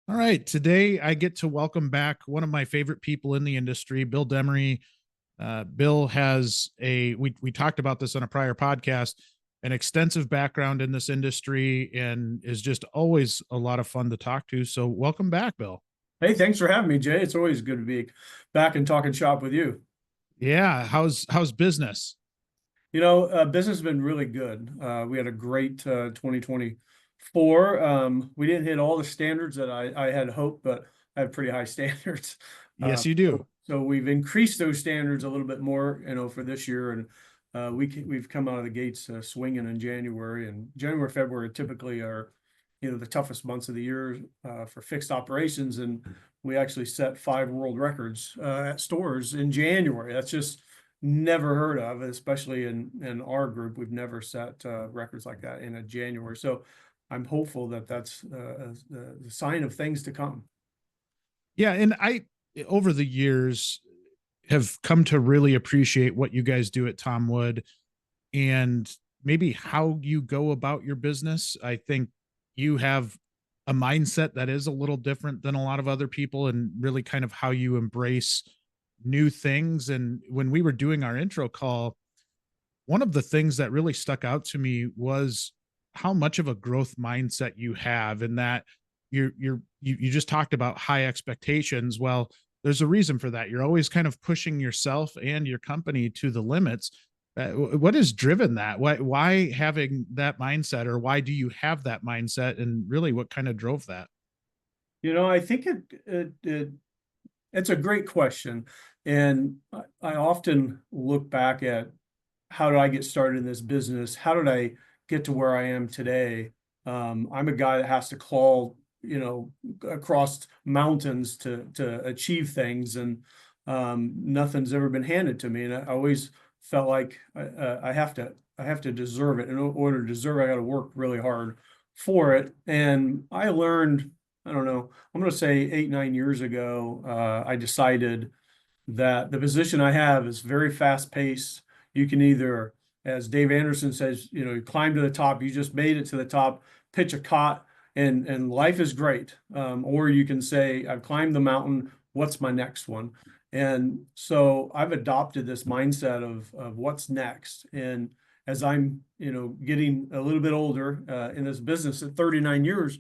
All right. Today I get to welcome back one of my favorite people in the industry, Bill Demaree. Bill has we talked about this on a prior podcast, an extensive background in this industry and is just always a lot of fun to talk to. So welcome back, Bill. Hey, thanks for having me, Jay. It's always good to be back and talking shop with you. Yeah. How's business? Business has been really good. We had a great 2024. We didn't hit all the standards that I had hoped, but I have pretty high standards. Yes, you So, do. so we've increased those standards a little bit more, for this year, and we've come out of the gates swinging in January. And January, February typically are, the toughest months of the year for fixed operations, and we actually set 5 world records at stores in January. That's just never heard of, especially in our group. We've never set records like that in a January. So I'm hopeful that that's a sign of things to come. Yeah. And over the years, have come to really appreciate what you guys do at Tom Wood and maybe how you go about your business. I think you have a mindset that is a little different than a lot of other people and really kind of how you embrace new things. And when we were doing our intro call, one of the things that really stuck out to me was how much of a growth mindset you have, and that you just talked about high expectations. Well, there's a reason for that. You're always kind of pushing yourself and your company to the limits. What has driven that? Why having that mindset, or why do you have that mindset, and really what kind of drove that? I think it's a great question, and I often look back at how did I get started in this business? How did I get to where I am today? I'm a guy that has to claw, across mountains to achieve things, and nothing's ever been handed to me. And I always felt like I have to deserve it. In order to deserve it, I got to work really hard for it. And I learned, I don't know, I'm going to say 8, 9 years ago, I decided that the position I have is very fast paced. You can either, as Dave Anderson says, you climb to the top, you just made it to the top, pitch a cot, and life is great. Or you can say, I've climbed the mountain, what's my next one? And so I've adopted this mindset of what's next. And as I'm, getting a little bit older in this business at 39 years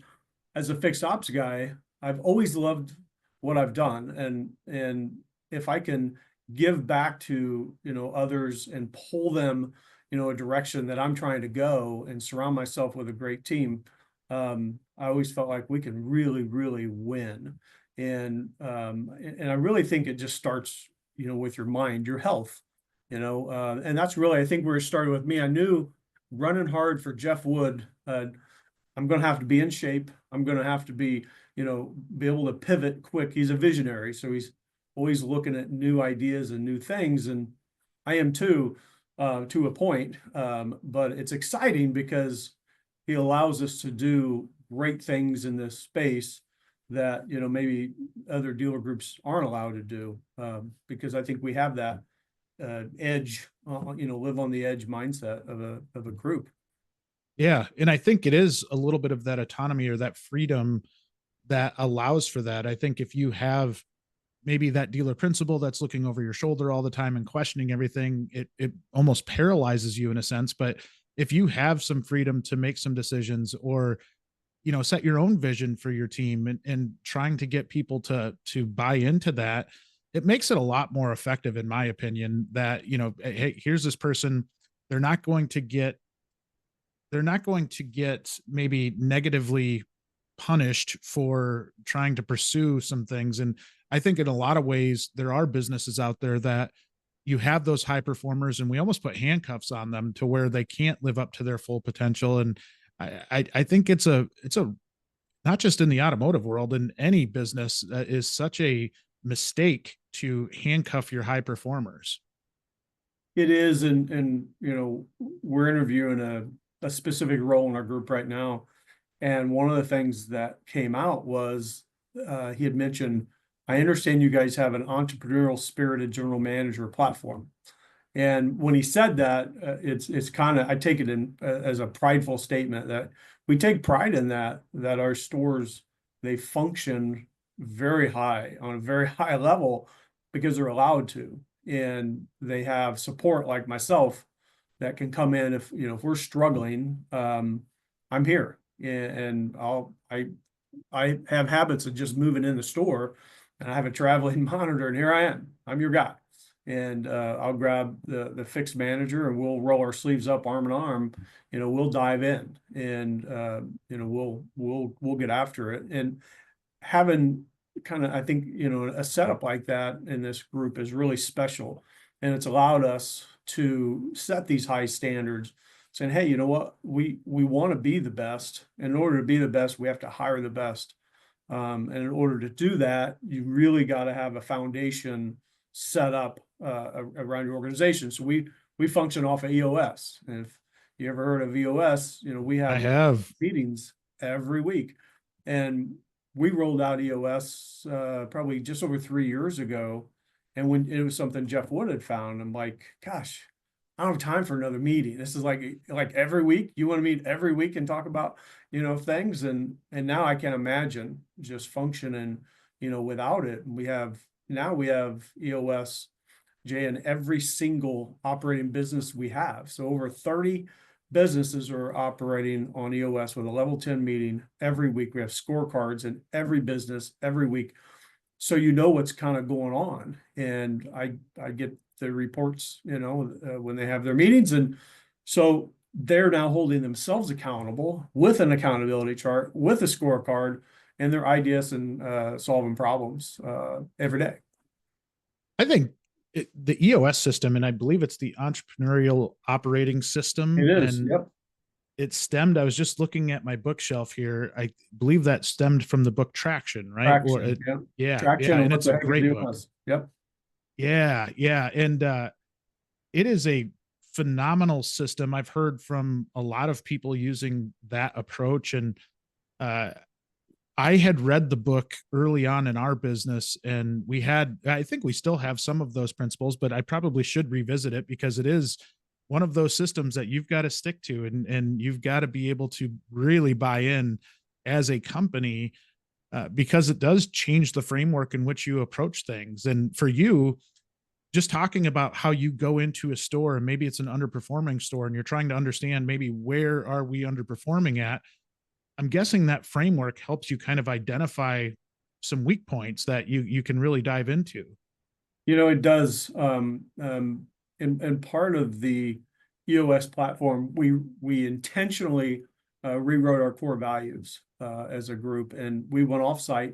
as a fixed ops guy, I've always loved what I've done. And if I can give back to, others and pull them, a direction that I'm trying to go, and surround myself with a great team, I always felt like we can really, really win. And I really think it just starts, with your mind, your health, and that's really, I think, where it started with me. I knew running hard for Jeff Wood, I'm going to have to be in shape. I'm going to have to be able to pivot quick. He's a visionary, so he's always looking at new ideas and new things, and I am too, to a point. But it's exciting because he allows us to do great things in this space that maybe other dealer groups aren't allowed to do, because I think we have that edge, live on the edge mindset of a group. Yeah, and I think it is a little bit of that autonomy or that freedom that allows for that. I think if you have maybe that dealer principal that's looking over your shoulder all the time and questioning everything, it almost paralyzes you in a sense. But if you have some freedom to make some decisions, or set your own vision for your team, and trying to get people to buy into that, it makes it a lot more effective, in my opinion. That, hey, here's this person, they're not going to get they're not going to get maybe negatively punished for trying to pursue some things. And I think in a lot of ways, there are businesses out there that you have those high performers, and we almost put handcuffs on them to where they can't live up to their full potential. And I think it's a not just in the automotive world, in any business, is such a mistake to handcuff your high performers. It is, and we're interviewing a specific role in our group right now, and one of the things that came out was he had mentioned, I understand you guys have an entrepreneurial spirited general manager platform. And when he said that, it's kind of, I take it in as a prideful statement that we take pride in that our stores they function very high on a very high level because they're allowed to. And they have support like myself that can come in if, if we're struggling, I'm here and I have habits of just moving in the store and I have a traveling monitor and here I am. I'm your guy. And I'll grab the fixed manager and we'll roll our sleeves up arm in arm. We'll dive in and we'll get after it. And having kind of, I think, a setup like that in this group is really special. And it's allowed us to set these high standards, saying, hey, you know what, we want to be the best. In order to be the best, we have to hire the best. And in order to do that, you really got to have a foundation set up around your organization. So we function off of EOS. And if you ever heard of EOS, we I have have. meetings every week. And we rolled out EOS probably just over 3 years ago. And when it was something Jeff Wood had found, I'm like, gosh, I don't have time for another meeting. This is like every week. You want to meet every week and talk about, things. And now I can't imagine just functioning, without it. And we have EOS, Jay, in every single operating business we have. So over 30 businesses are operating on EOS with a level 10 meeting every week. We have scorecards in every business every week. So what's kind of going on. And I get the reports, when they have their meetings. And so they're now holding themselves accountable with an accountability chart, with a scorecard, and their ideas and solving problems every day. I think the EOS system, and I believe it's the entrepreneurial operating system. It is. And Yep. it stemmed, I was just looking at my bookshelf here. I believe that stemmed from the book Traction, right? Traction. Yep. Yeah. Traction. Yeah. And And what it's the a heck is great book. EOS? Yep. Yeah. Yeah. And it is a phenomenal system. I've heard from a lot of people using that approach. And uh, I had read the book early on in our business, and I think we still have some of those principles, but I probably should revisit it because it is one of those systems that you've got to stick to, and you've got to be able to really buy in as a company, because it does change the framework in which you approach things. And for you, just talking about how you go into a store and maybe it's an underperforming store and you're trying to understand maybe where are we underperforming at. I'm guessing that framework helps you kind of identify some weak points that you can really dive into. It does. And part of the EOS platform, we intentionally rewrote our core values as a group, and we went offsite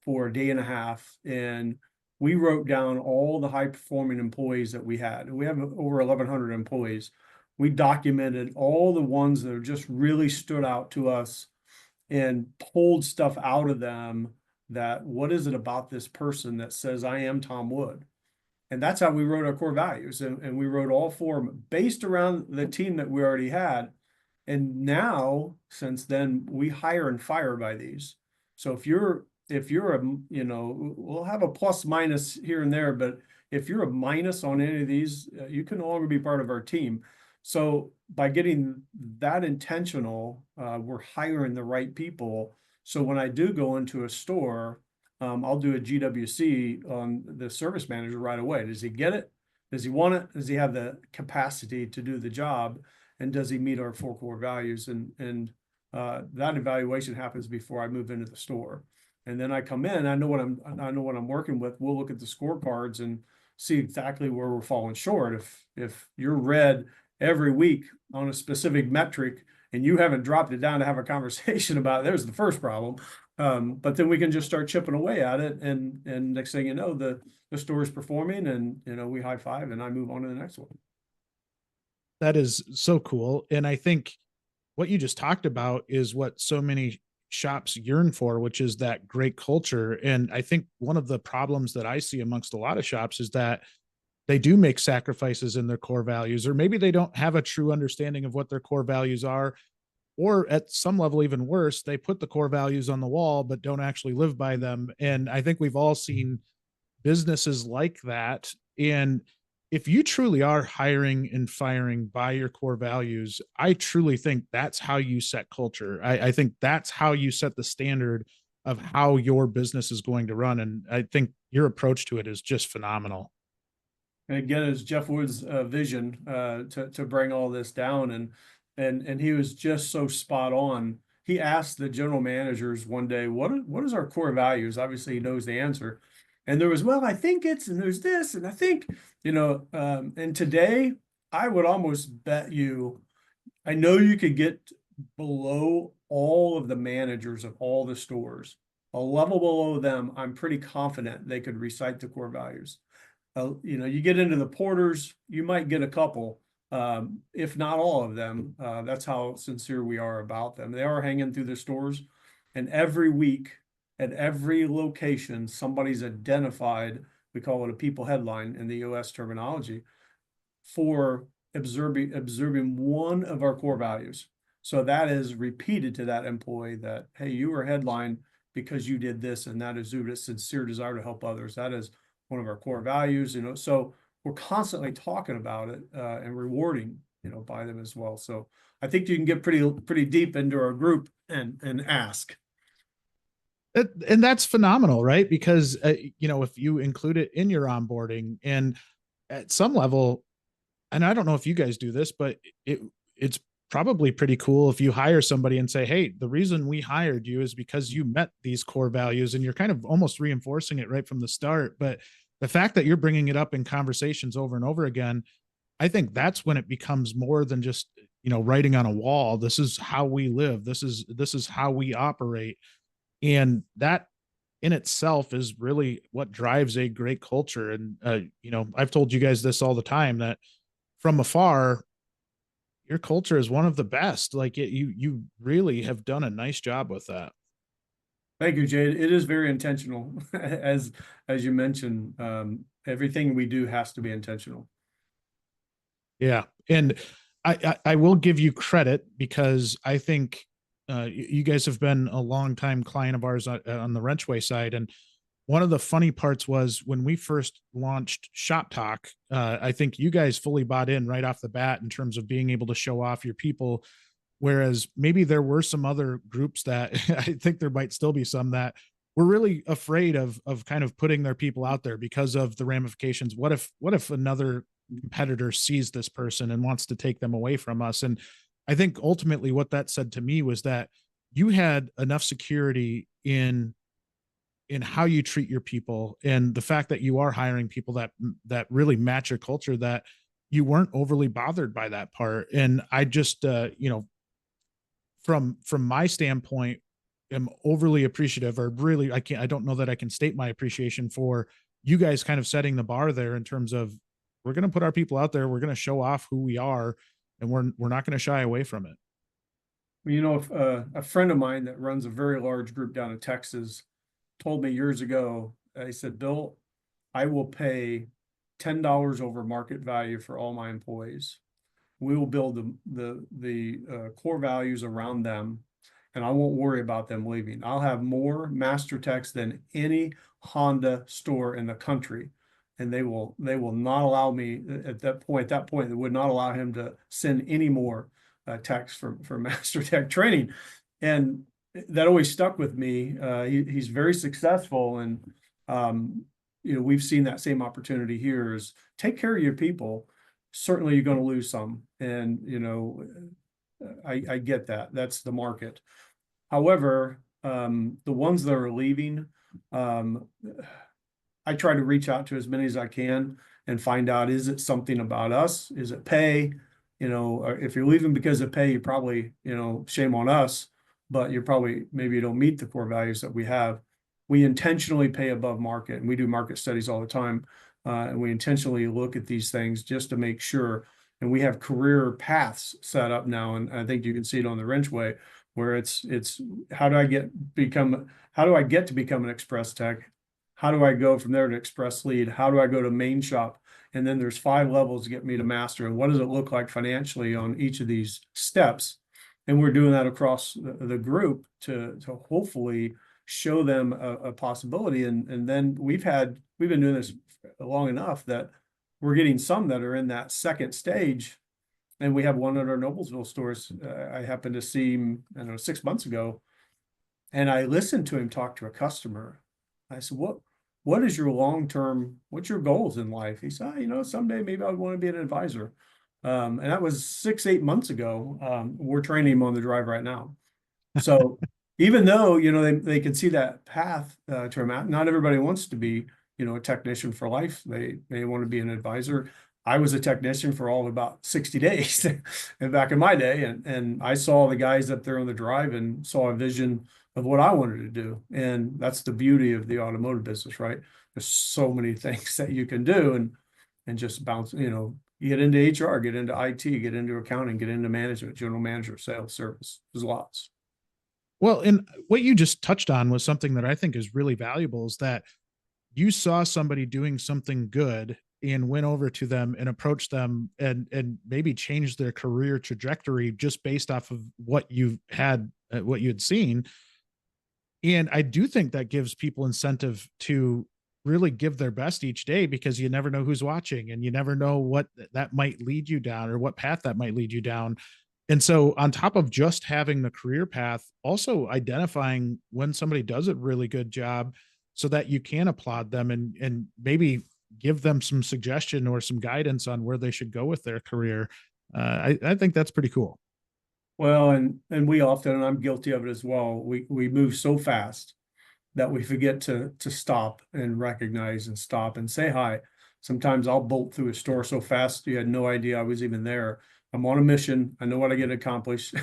for a day and a half, and we wrote down all the high performing employees that we had. We have over 1,100 employees. We documented all the ones that just really stood out to us and pulled stuff out of them. That what is it about this person that says I am Tom Wood? And that's how we wrote our core values. And we wrote all four of them based around the team that we already had. And now, since then, we hire and fire by these. So if you're a, we'll have a plus minus here and there, but if you're a minus on any of these, you can no longer be part of our team. So by getting that intentional, we're hiring the right people. So when I do go into a store, I'll do a GWC on the service manager right away. Does he get it? Does he want it? Does he have the capacity to do the job? And does he meet our four core values? And that evaluation happens before I move into the store. And then I come in, I know what I'm working with. We'll look at the scorecards and see exactly where we're falling short. If you're red every week on a specific metric and you haven't dropped it down to have a conversation about it, there's the first problem. But then we can just start chipping away at it, and next thing you know, the store is performing, and we high five, and I move on to the next one. That is so cool. And I think what you just talked about is what so many shops yearn for, which is that great culture. And I think one of the problems that I see amongst a lot of shops is that they do make sacrifices in their core values, or maybe they don't have a true understanding of what their core values are. Or at some level, even worse, they put the core values on the wall, but don't actually live by them. And I think we've all seen businesses like that. And if you truly are hiring and firing by your core values, I truly think that's how you set culture. I think that's how you set the standard of how your business is going to run. And I think your approach to it is just phenomenal. And again, it's Jeff Wood's vision to bring all this down, and he was just so spot on. He asked the general managers one day, what is our core values? Obviously, he knows the answer, and there was, well, I think it's, and there's this, and I think, and today I would almost bet you, I know you could get below all of the managers of all the stores, a level below them. I'm pretty confident they could recite the core values. You get into the porters, you might get a couple, if not all of them. That's how sincere we are about them. They are hanging through the stores, and every week at every location, somebody's identified. We call it a people headline in the US terminology for observing one of our core values. So that is repeated to that employee that, hey, you were headline because you did this, and that is due to sincere desire to help others. That is one of our core values, so we're constantly talking about it and rewarding, by them as well. So I think you can get pretty deep into our group and ask. And that's phenomenal, right? Because, if you include it in your onboarding, and at some level, and I don't know if you guys do this, but it's probably pretty cool if you hire somebody and say, hey, the reason we hired you is because you met these core values, and you're kind of almost reinforcing it right from the start. But the fact that you're bringing it up in conversations over and over again, I think that's when it becomes more than just, writing on a wall. This is how we live. This is how we operate. And that in itself is really what drives a great culture. And, I've told you guys this all the time, that from afar, your culture is one of the best. Like you really have done a nice job with that. Thank you, Jade. It is very intentional. As you mentioned, everything we do has to be intentional. Yeah. And I will give you credit, because I think you guys have been a long time client of ours on the WrenchWay side. And one of the funny parts was when we first launched Shop Talk, I think you guys fully bought in right off the bat in terms of being able to show off your people. Whereas maybe there were some other groups that I think there might still be some that were really afraid of kind of putting their people out there because of the ramifications. What if another competitor sees this person and wants to take them away from us? And I think ultimately what that said to me was that you had enough security in how you treat your people, and the fact that you are hiring people that really match your culture, that you weren't overly bothered by that part. And I just from my standpoint, am overly appreciative, or really, I don't know that I can state my appreciation for you guys kind of setting the bar there in terms of, we're going to put our people out there, we're going to show off who we are, and we're not going to shy away from it. A friend of mine that runs a very large group down in Texas told me years ago, he said, Bill, I will pay $10 over market value for all my employees. We will build the core values around them, and I won't worry about them leaving. I'll have more master techs than any Honda store in the country, and they will not allow me at that point. They would not allow him to send any more techs for master tech training, and that always stuck with me. He's very successful, and we've seen that same opportunity here. Is take care of your people. Certainly, you're going to lose some, and I get that. That's the market. However, the ones that are leaving, I try to reach out to as many as I can and find out, is it something about us? Is it pay? If you're leaving because of pay, you probably, shame on us, but maybe you don't meet the core values that we have. We intentionally pay above market, and we do market studies all the time. And we intentionally look at these things just to make sure. And we have career paths set up now, and I think you can see it on the WrenchWay, where it's how do I get to become an express tech? How do I go from there to express lead? How do I go to main shop? And then there's 5 levels to get me to master. And what does it look like financially on each of these steps? And we're doing that across the group to hopefully show them a possibility. And then we've been doing this long enough that we're getting some that are in that second stage. And we have one at our Noblesville stores. I happened to see him, I don't know, 6 months ago. And I listened to him talk to a customer. I said, what is your long-term, what's your goals in life? He said, someday maybe I would want to be an advisor. And that was 6, 8 months ago. We're training him on the drive right now. So even though, they can see that path to him, not everybody wants to be, a technician for life. They want to be an advisor. I was a technician for all of about 60 days and back in my day. And I saw the guys up there on the drive and saw a vision of what I wanted to do. And that's the beauty of the automotive business, right? There's so many things that you can do and just bounce, get into HR, get into IT, get into accounting, get into management, general manager, sales, service. There's lots. Well, and what you just touched on was something that I think is really valuable, is that you saw somebody doing something good and went over to them and approached them and maybe changed their career trajectory just based off of what you had seen. And I do think that gives people incentive to really give their best each day, because you never know who's watching and you never know what that might lead you down or what path that might lead you down. And so, on top of just having the career path, also identifying when somebody does a really good job so that you can applaud them and maybe give them some suggestion or some guidance on where they should go with their career. I think that's pretty cool. Well, and we often, and I'm guilty of it as well, we move so fast that we forget to stop and recognize and stop and say hi. Sometimes I'll bolt through a store so fast you had no idea I was even there. I'm on a mission. I know what I get accomplished.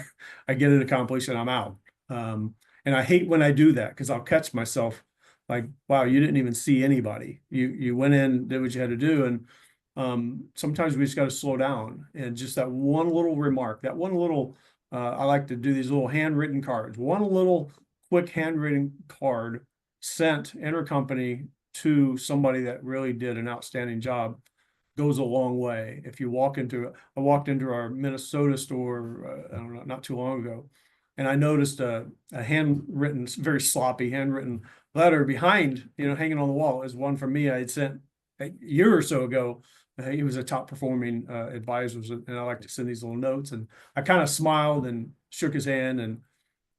I get it accomplished and I'm out. And I hate when I do that, because I'll catch myself like, wow, you didn't even see anybody. You went in, did what you had to do. And sometimes we just got to slow down, and just that one little remark, that one little, I like to do these little handwritten cards, one little quick handwritten card sent intercompany to somebody that really did an outstanding job goes a long way. If you I walked into our Minnesota store, I don't know, not too long ago, and I noticed a handwritten, very sloppy handwritten letter behind, hanging on the wall. Is one from me I had sent a year or so ago. He was a top performing advisor, and I like to send these little notes. And I kind of smiled and shook his hand, and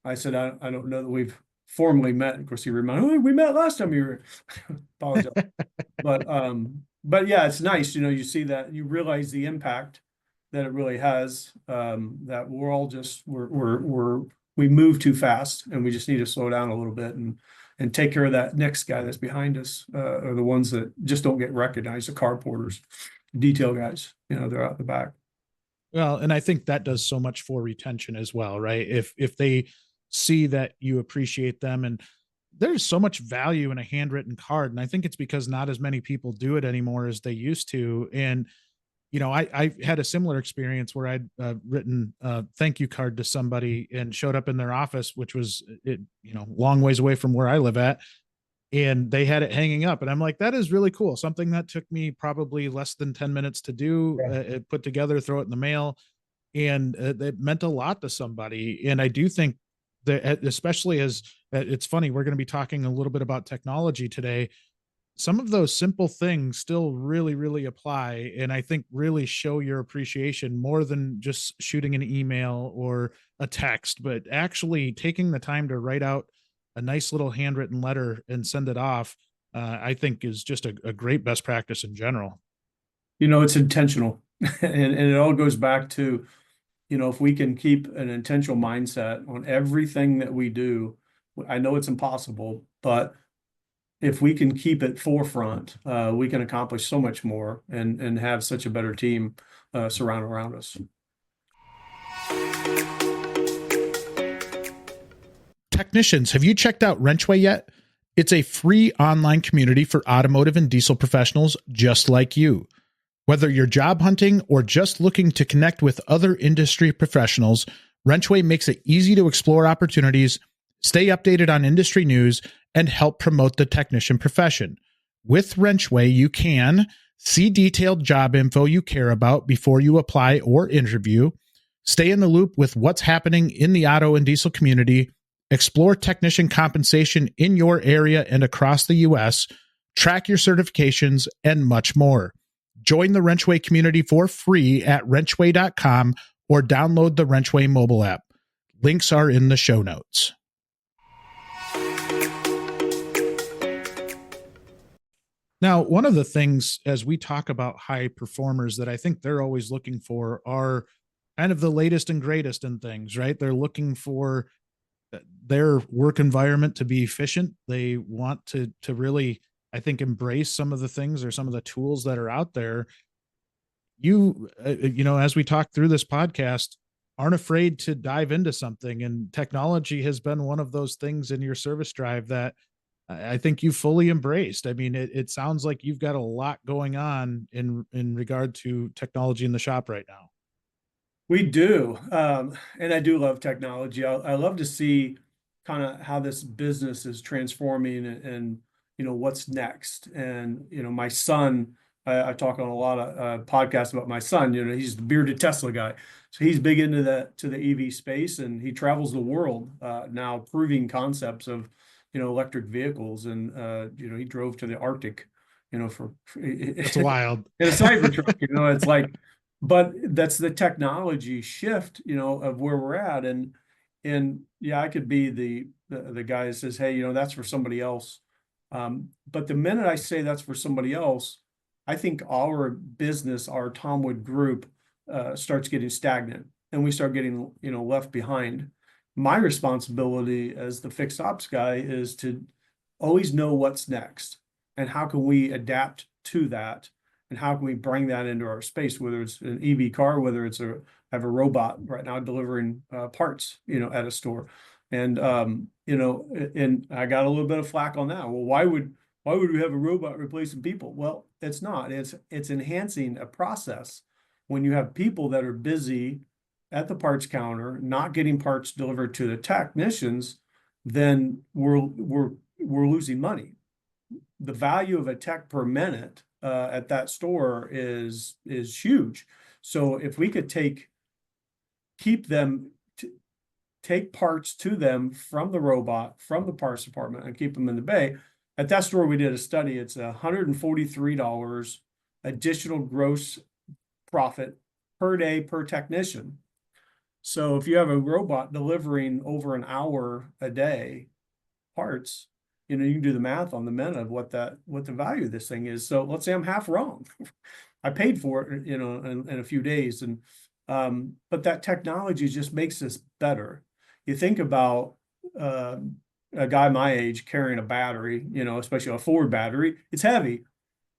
I said, I don't know that we've formally met. Of course, he reminded me, we met last time you were. Apologize. But yeah, it's nice, you see that, you realize the impact that it really has, that we're all just, we move too fast, and we just need to slow down a little bit and take care of that next guy that's behind us, or the ones that just don't get recognized, the car porters, detail guys, they're out the back. Well, and I think that does so much for retention as well, right? If they see that you appreciate them, and there's so much value in a handwritten card, and I think it's because not as many people do it anymore as they used to. And I had a similar experience where I'd written a thank you card to somebody and showed up in their office, which was long ways away from where I live at, and they had it hanging up. And I'm like, that is really cool. Something that took me probably less than 10 minutes to do, put together, throw it in the mail. And it meant a lot to somebody. And I do think that, especially as it's funny, we're going to be talking a little bit about technology today. Some of those simple things still really, really apply. And I think really show your appreciation more than just shooting an email or a text, but actually taking the time to write out a nice little handwritten letter and send it off. I think is just a great best practice in general. It's intentional. and it all goes back to, if we can keep an intentional mindset on everything that we do. I know it's impossible, but if we can keep it forefront, we can accomplish so much more and have such a better team surround around us. Technicians, have you checked out WrenchWay yet? It's a free online community for automotive and diesel professionals just like you. Whether you're job hunting or just looking to connect with other industry professionals, WrenchWay makes it easy to explore opportunities, stay updated on industry news, and help promote the technician profession. With WrenchWay, you can see detailed job info you care about before you apply or interview, stay in the loop with what's happening in the auto and diesel community, explore technician compensation in your area and across the U.S., track your certifications, and much more. Join the WrenchWay community for free at wrenchway.com or download the WrenchWay mobile app. Links are in the show notes. Now, one of the things as we talk about high performers that I think they're always looking for are kind of the latest and greatest in things, right? They're looking for their work environment to be efficient. They want to really, I think, embrace some of the things or some of the tools that are out there. As we talk through this podcast, aren't afraid to dive into something, and technology has been one of those things in your service drive that I think you fully embraced. I mean, it sounds like you've got a lot going on in regard to technology in the shop right now. We do. And I do love technology. I love to see kind of how this business is transforming and, what's next. And, my son, I talk on a lot of podcasts about my son, he's the bearded Tesla guy. So he's big into to the EV space, and he travels the world now proving concepts of, electric vehicles. And, he drove to the Arctic, That's wild. in a Cybertruck, it's like, but that's the technology shift, of where we're at. And yeah, I could be the guy that says, hey, that's for somebody else. But the minute I say that's for somebody else, I think our business, our Tom Wood Group, starts getting stagnant, and we start getting, left behind. My responsibility as the fixed ops guy is to always know what's next and how can we adapt to that, and how can we bring that into our space, whether it's an EV car, whether it's I have a robot right now delivering parts, at a store. And and I got a little bit of flack on that. Well, why would we have a robot replacing people? Well, it's not. It's enhancing a process. When you have people that are busy at the parts counter, not getting parts delivered to the technicians, then we're losing money. The value of a tech per minute at that store is huge. So if we could keep them, take parts to them from the robot, from the parts department, and keep them in the bay. At that store, we did a study. It's $143 additional gross profit per day per technician. So if you have a robot delivering over an hour a day parts, you can do the math on the minute of what the value of this thing is. So let's say I'm half wrong. I paid for it, in a few days. And but that technology just makes this better. You think about a guy my age carrying a battery, especially a Ford battery, it's heavy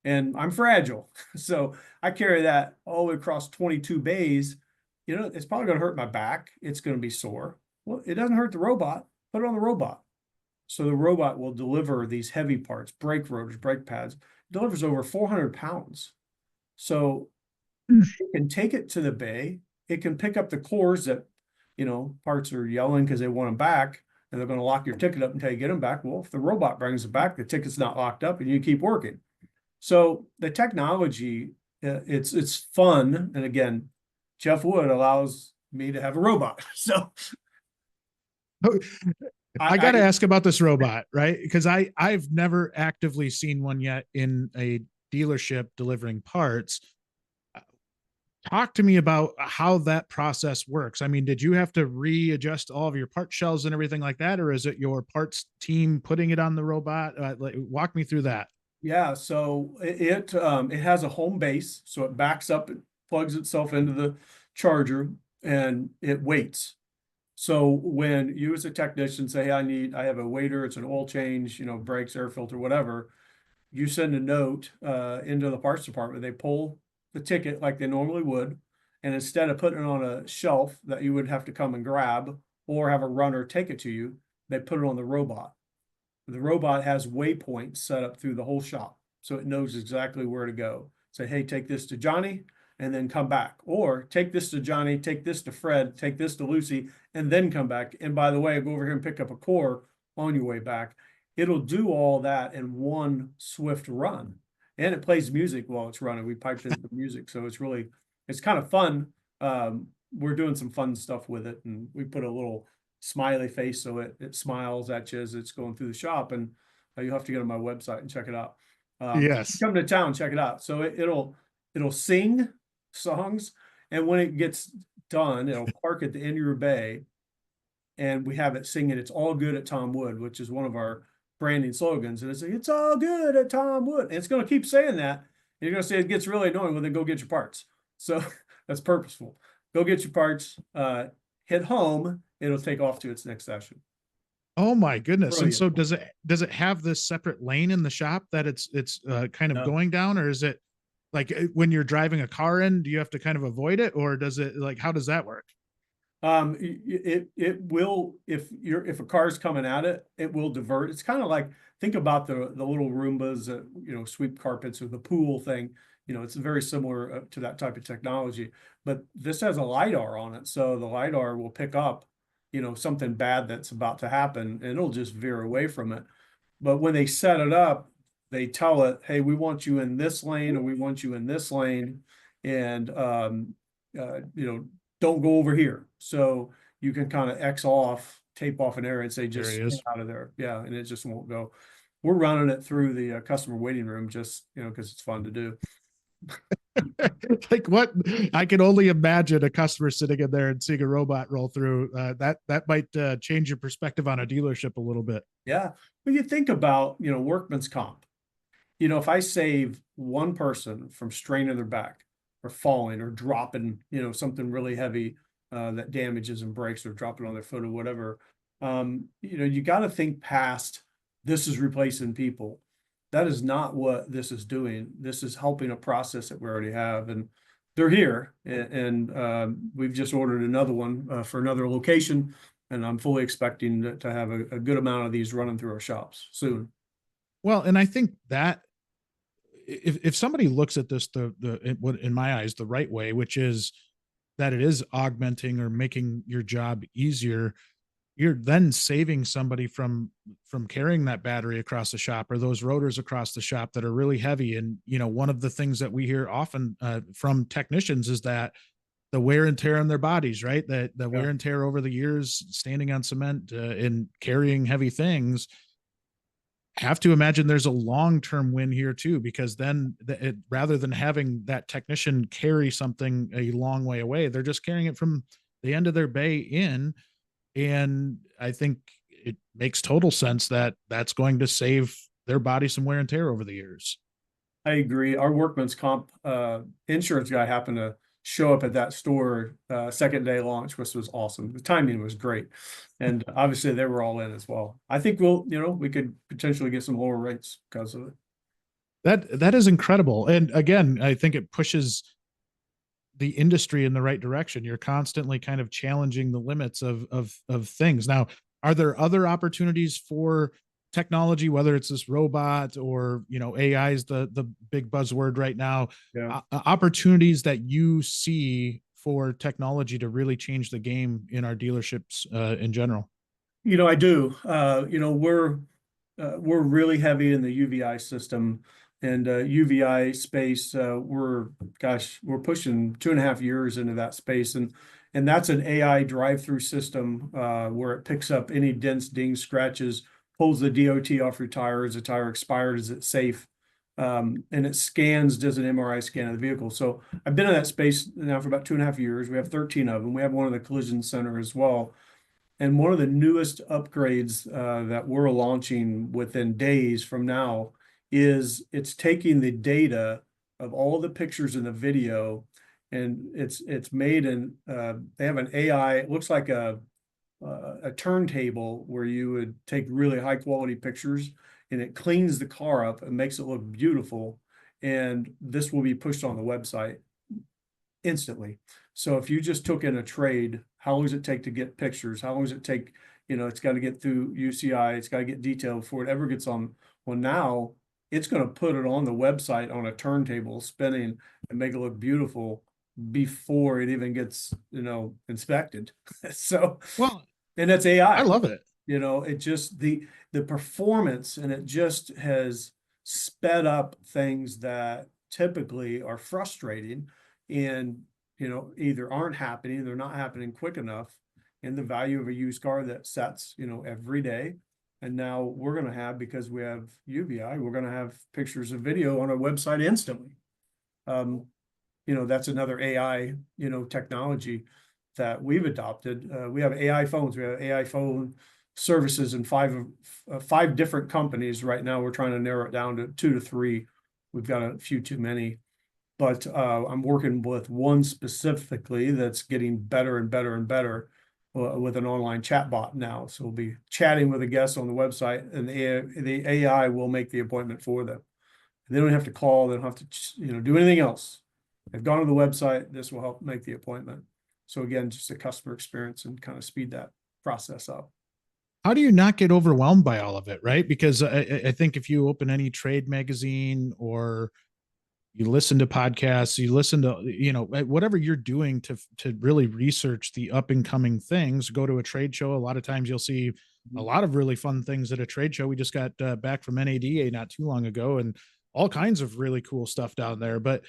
and I'm fragile. So I carry that all the way across 22 bays. It's probably going to hurt my back. It's going to be sore. Well, it doesn't hurt the robot. Put it on the robot. So the robot will deliver these heavy parts, brake rotors, brake pads, it delivers over 400 pounds. So it can take it to the bay. It can pick up the cores that, parts are yelling because they want them back, and they're going to lock your ticket up until you get them back. Well, if the robot brings it back, the ticket's not locked up and you keep working. So the technology, it's fun. And again, Jeff Wood allows me to have a robot. So I got to ask about this robot, right? Because I've never actively seen one yet in a dealership delivering parts. Talk to me about how that process works. I mean, did you have to readjust all of your part shelves and everything like that, or is it your parts team putting it on the robot? Walk me through that. Yeah, so it has a home base, so it backs up, it plugs itself into the charger, and it waits. So when you as a technician say, hey, I have a waiter, it's an oil change, brakes, air filter, whatever, you send a note into the parts department. They pull the ticket like they normally would, and instead of putting it on a shelf that you would have to come and grab or have a runner take it to you, they put it on the robot. The robot has waypoints set up through the whole shop, so it knows exactly where to go. Say, hey, take this to Johnny, and then come back. Or take this to Johnny, take this to Fred, take this to Lucy, and then come back. And by the way, go over here and pick up a core on your way back. It'll do all that in one swift run. And it plays music while it's running. We piped in the music, so it's kind of fun. We're doing some fun stuff with it, and we put a little smiley face so it smiles at you as it's going through the shop. And you have to go to my website and check it out. Yes. Come to town, check it out. So it'll sing songs, and when it gets done, it'll park at the end of your bay, and we have it singing "It's All Good at Tom Wood," which is one of our branding slogans, and it's all good at Tom Wood. And it's going to keep saying that. And you're going to say it gets really annoying. Well, then go get your parts. So that's purposeful. Go get your parts. Hit home. It'll take off to its next session. Oh my goodness. And Brilliant. so does it have this separate lane in the shop that it's kind of No. going down, or is it like when you're driving a car in, do you have to kind of avoid it, or does it, like, how does that work? It will, if a car's coming at it, it will divert. It's kind of like, think about the little Roombas that, sweep carpets, or the pool thing. It's very similar to that type of technology, but this has a LiDAR on it. So the LiDAR will pick up, something bad that's about to happen, and it'll just veer away from it. But when they set it up, they tell it, hey, we want you in this lane, or we want you in this lane. And, don't go over here. So you can kind of X off, tape off an area and say, There just he stay is. out of there. Yeah. And it just won't go. We're running it through the customer waiting room, just, because it's fun to do. Like, what, I can only imagine a customer sitting in there and seeing a robot roll through. That might change your perspective on a dealership a little bit. Yeah. When you think about, workman's comp, if I save one person from straining their back or falling or dropping, something really heavy that damages and breaks, or dropping on their foot or whatever, you got to think past, this is replacing people. That is not what this is doing. This is helping a process that we already have, and they're here. And we've just ordered another one for another location, and I'm fully expecting to have a good amount of these running through our shops soon. Well, and I think that if somebody looks at this in my eyes the right way, which is that it is augmenting or making your job easier, you're then saving somebody from carrying that battery across the shop, or those rotors across the shop that are really heavy. And one of the things that we hear often from technicians is that the wear and tear on their bodies, right? That the Yeah. wear and tear over the years standing on cement and carrying heavy things. Have to imagine there's a long-term win here too, because then rather than having that technician carry something a long way away, they're just carrying it from the end of their bay in. And I think it makes total sense that that's going to save their body some wear and tear over the years. I agree. Our workman's comp insurance guy happened to show up at that store second day launch, which was awesome. The timing was great. And obviously they were all in as well. I think we could potentially get some lower rates because of it. That is incredible. And again, I think it pushes the industry in the right direction. You're constantly kind of challenging the limits of things. Now, are there other opportunities for technology, whether it's this robot or AI is the big buzzword right now? Yeah. Opportunities that you see for technology to really change the game in our dealerships in general? I do. We're really heavy in the UVI system, and UVI space. We're pushing 2.5 years into that space, and that's an AI drive-through system where it picks up any dents, dings, scratches, pulls the DOT off your tire. Is the tire expired? Is it safe? And it scans, does an MRI scan of the vehicle. So I've been in that space now for about 2.5 years. We have 13 of them. We have one in the collision center as well. And one of the newest upgrades that we're launching within days from now is it's taking the data of all the pictures in the video, and it's made in they have an AI. It looks like a turntable where you would take really high quality pictures, and it cleans the car up and makes it look beautiful. And this will be pushed on the website instantly. So if you just took in a trade, how long does it take to get pictures? How long does it take? It's got to get through UCI. It's got to get detailed before it ever gets on. Well, now it's going to put it on the website on a turntable spinning and make it look beautiful before it even gets, inspected. So, Well, and that's I AI. love it. It just the performance, and it just has sped up things that typically are frustrating and either aren't happening, they're not happening quick enough, and the value of a used car that sets every day. And now we're going to have, because we have UVI, we're going to have pictures and video on our website instantly. That's another AI technology that we've adopted. We have AI phones. We have AI phone services in five different companies. Right now, we're trying to narrow it down to 2 to 3. We've got a few too many, but I'm working with one specifically that's getting better and better and better with an online chat bot now. So we'll be chatting with a guest on the website, and the AI will make the appointment for them. They don't have to call. They don't have to, do anything else. They've gone to the website. This will help make the appointment. So again, just a customer experience and kind of speed that process up. How do you not get overwhelmed by all of it, right? Because I think if you open any trade magazine or you listen to podcasts, you listen to, whatever you're doing to really research the up and coming things, go to a trade show. A lot of times you'll see a lot of really fun things at a trade show. We just got back from NADA not too long ago, and all kinds of really cool stuff down there. But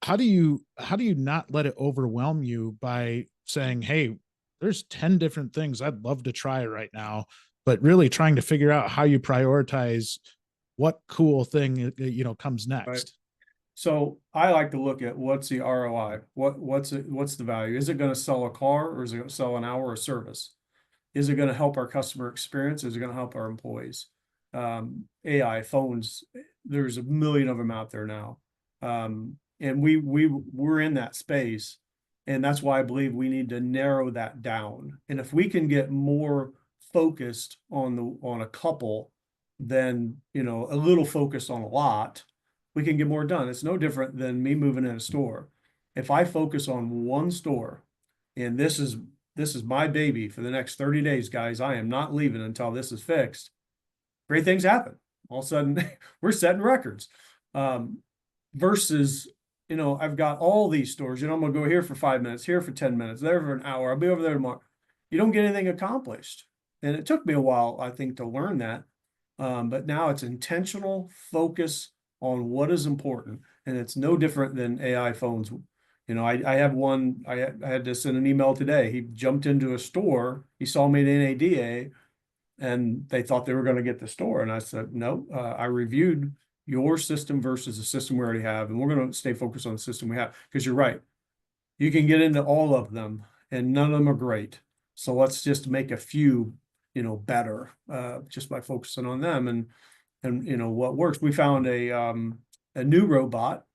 how do you not let it overwhelm you by saying, hey, there's 10 different things I'd love to try right now, but really trying to figure out how you prioritize what cool thing, comes Right. next. So I like to look at what's the ROI, what's the value? Is it going to sell a car, or is it going to sell an hour of service? Is it going to help our customer experience? Is it going to help our employees? AI phones, there's a million of them out there now. And we're in that space. And that's why I believe we need to narrow that down. And if we can get more focused on a couple than, a little focused on a lot, we can get more done. It's no different than me moving in a store. If I focus on one store, and this is my baby for the next 30 days, guys, I am not leaving until this is fixed. Great things happen. All of a sudden, we're setting records. Versus, I've got all these stores. I'm going to go here for 5 minutes, here for 10 minutes, there for an hour. I'll be over there tomorrow. You don't get anything accomplished. And it took me a while, I think, to learn that. But now it's intentional focus on what is important. And it's no different than AI phones. I have one, I had to send an email today. He jumped into a store. He saw me at NADA, and they thought they were going to get the store. And I said, no, I reviewed your system versus the system we already have. And we're going to stay focused on the system we have, because you're right. You can get into all of them and none of them are great. So let's just make a few, better, just by focusing on them and what works. We found a new robot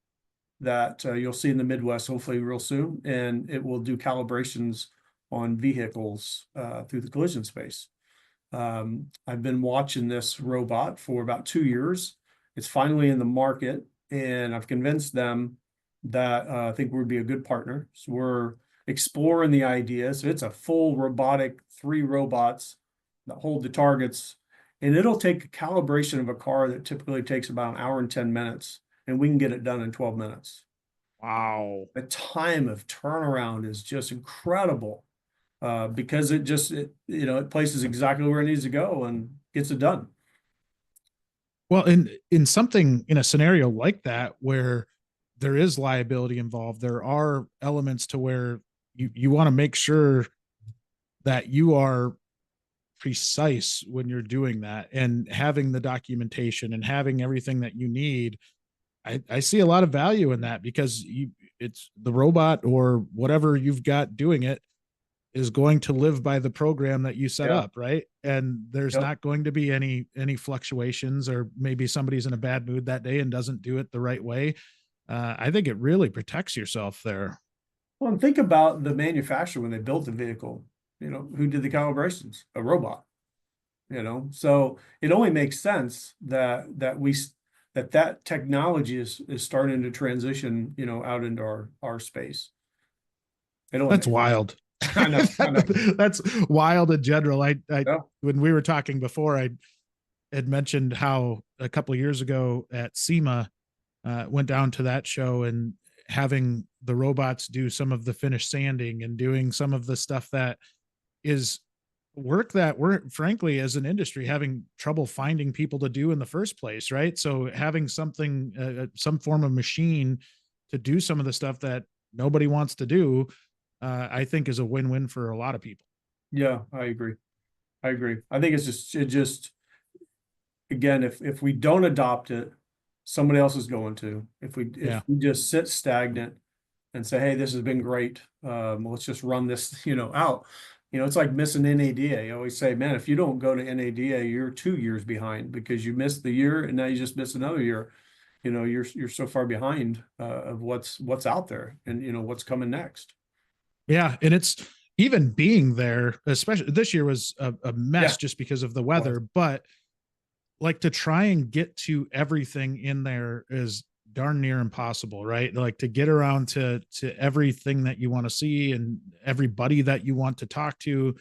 that you'll see in the Midwest, hopefully real soon, and it will do calibrations on vehicles through the collision space. I've been watching this robot for about 2 years. It's finally in the market, and I've convinced them that I think we'd be a good partner. So we're exploring the idea. So it's a full robotic, 3 robots that hold the targets, and it'll take a calibration of a car that typically takes about an hour and 10 minutes, and we can get it done in 12 minutes. Wow. The time of turnaround is just incredible, because it places exactly where it needs to go and gets it done. Well, in a scenario like that, where there is liability involved, there are elements to where you want to make sure that you are precise when you're doing that, and having the documentation and having everything that you need. I see a lot of value in that, because it's the robot or whatever you've got doing it is going to live by the program that you set up, right? And there's not going to be any fluctuations, or maybe somebody's in a bad mood that day and doesn't do it the right way. I think it really protects yourself there. Well, and think about the manufacturer when they built the vehicle. Who did the calibrations? A robot. So it only makes sense that technology is starting to transition, out into our space. That's wild. I know. That's wild in general. When we were talking before, I had mentioned how a couple of years ago at SEMA, went down to that show, and having the robots do some of the finish sanding and doing some of the stuff that is work that we're frankly as an industry having trouble finding people to do in the first place, right? So having something, some form of machine to do some of the stuff that nobody wants to do, I think is a win-win for a lot of people. Yeah, I agree. I think it's just again, if we don't adopt it, somebody else is going to. If we just sit stagnant and say, hey, this has been great, let's just run this, out. You know, it's like missing NADA. I always say, man, if you don't go to NADA, you're 2 years behind because you missed the year and now you just missed another year. You know, you're so far behind of what's out there and you know what's coming next. Yeah. And it's even being there, especially this year was a Yeah, mess just because of the was. weather, but like to try and get to everything in there is darn near impossible, right? Like to get around to everything that you want to see and everybody that you want to talk to,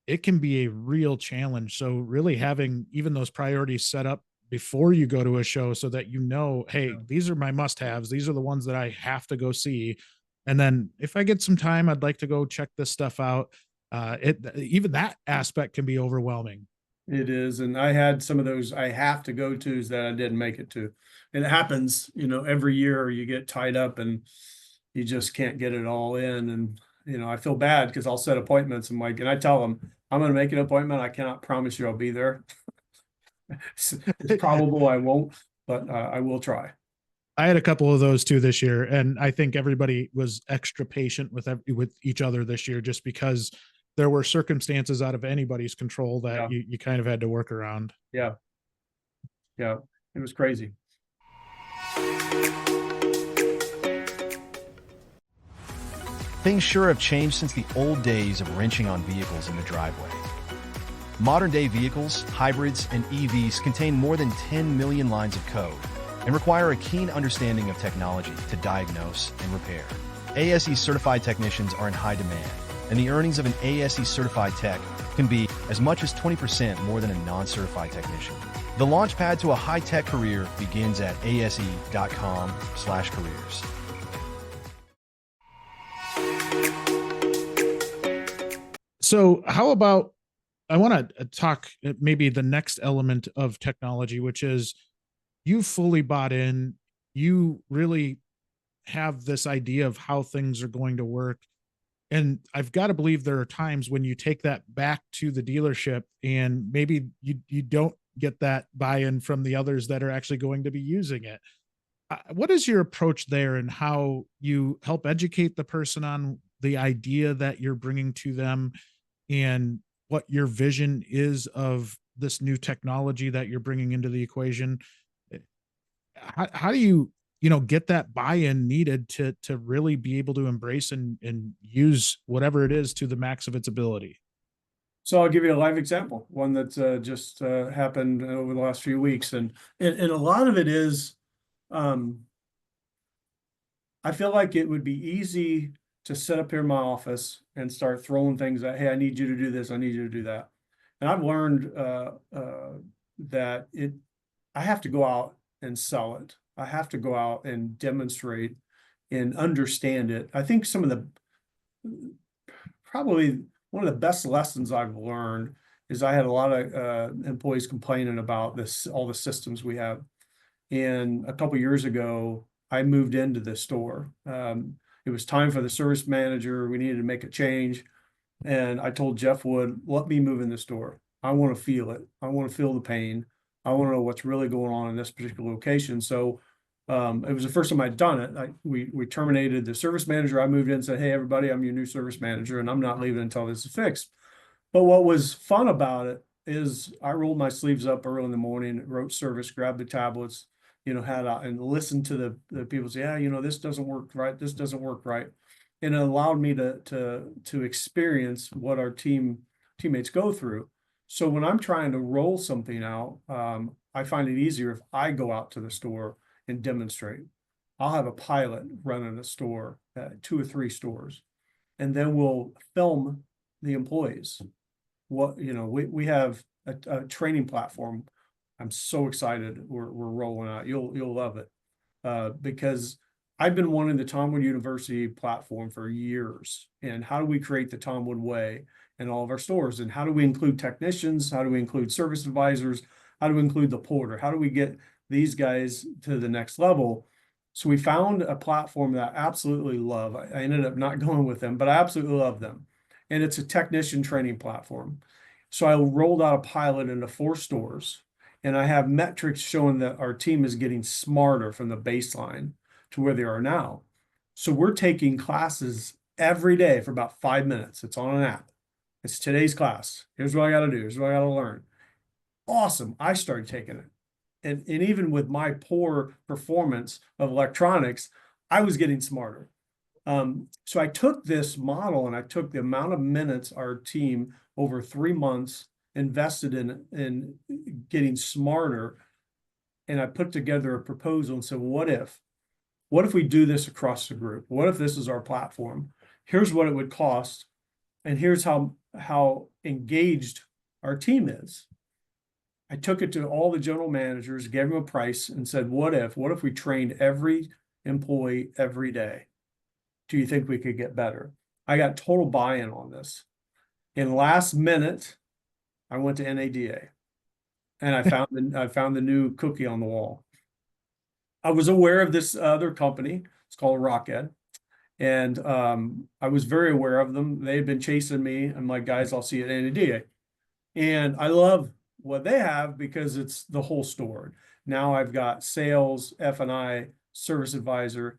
it can be a real challenge. So really having even those priorities set up before you go to a show so that you know, hey, Yeah. these are my must-haves. These are the ones that I have to go see. And then if I get some time, I'd like to go check this stuff out. It even that aspect can be overwhelming. It is, and I had some of those I have to go tos that I didn't make it to. And it happens, you know, every year you get tied up and you just can't get it all in. And, you know, I feel bad because I'll set appointments and like, and I tell them, I'm going to make an appointment. I cannot promise you I'll be there. It's probable I won't, but I will try. I had a couple of those too this year, and I think everybody was extra patient with each other this year, just because there were circumstances out of anybody's control that Yeah, you kind of had to work around. yeah, yeah. It was crazy. Things sure have changed since the old days of wrenching on vehicles in the driveway. Modern-day vehicles, hybrids, and EVs contain more than 10 million lines of code and require a keen understanding of technology to diagnose and repair. ASE certified technicians are in high demand, and the earnings of an ASE certified tech can be as much as 20% more than a non-certified technician. The launchpad to a high-tech career begins at ase.com/careers. So, how about I want to talk maybe the next element of technology, which is you fully bought in, you really have this idea of how things are going to work. And I've got to believe there are times when you take that back to the dealership and maybe you don't get that buy-in from the others that are actually going to be using it. What is your approach there and how you help educate the person on the idea that you're bringing to them and what your vision is of this new technology that you're bringing into the equation? How do you get that buy-in needed to really be able to embrace and use whatever it is to the max of its ability? So I'll give you a live example, one that just happened over the last few weeks, and a lot of it is, um, I feel like it would be easy to sit up here in my office and start throwing things at, hey, I need you to do this, I need you to do that, and I've learned that I have to go out and sell it. I have to go out and demonstrate and understand it. I think some of the probably one of the best lessons I've learned is I had a lot of employees complaining about this, all the systems we have. And a couple years ago, I moved into the store. It was time for the service manager. We needed to make a change. And I told Jeff Wood, let me move in the store. I want to feel it. I want to feel the pain. I want to know what's really going on in this particular location. So it was the first time I'd done it. We terminated the service manager. I moved in and said, hey, everybody, I'm your new service manager, and I'm not leaving until this is fixed. But what was fun about it is I rolled my sleeves up early in the morning, wrote service, grabbed the tablets, you know, had and listened to the people say, yeah, you know, this doesn't work right, this doesn't work right. And it allowed me to experience what our teammates go through. So when I'm trying to roll something out, I find it easier if I go out to the store and demonstrate. I'll have a pilot running a store, 2 or 3 stores, and then we'll film the employees. What, you know, we have a training platform. I'm so excited we're rolling out. You'll love it. Because I've been wanting the Tom Wood University platform for years. And how do we create the Tom Wood way in all of our stores? And how do we include technicians? How do we include service advisors? How do we include the porter? How do we get these guys to the next level? So we found a platform that I absolutely love. I ended up not going with them, but I absolutely love them. And it's a technician training platform. So I rolled out a pilot into 4 stores, and I have metrics showing that our team is getting smarter from the baseline to where they are now. So we're taking classes every day for about 5 minutes. It's on an app. It's today's class. Here's what I got to do. Here's what I got to learn. Awesome. I started taking it. And even with my poor performance of electronics, I was getting smarter. So I took this model and I took the amount of minutes our team over 3 months invested in getting smarter. And I put together a proposal and said, what if we do this across the group? What if this is our platform? Here's what it would cost. And here's how engaged our team is. I took it to all the general managers, gave them a price and said, what if we trained every employee every day? Do you think we could get better? I got total buy-in on this. In last minute, I went to NADA and I found the new cookie on the wall. I was aware of this other company. It's called Rockhead. And I was very aware of them. They had been chasing me. I'm like, guys, I'll see you at NADA. And I love what they have because it's the whole store. Now I've got sales, F&I, service advisor.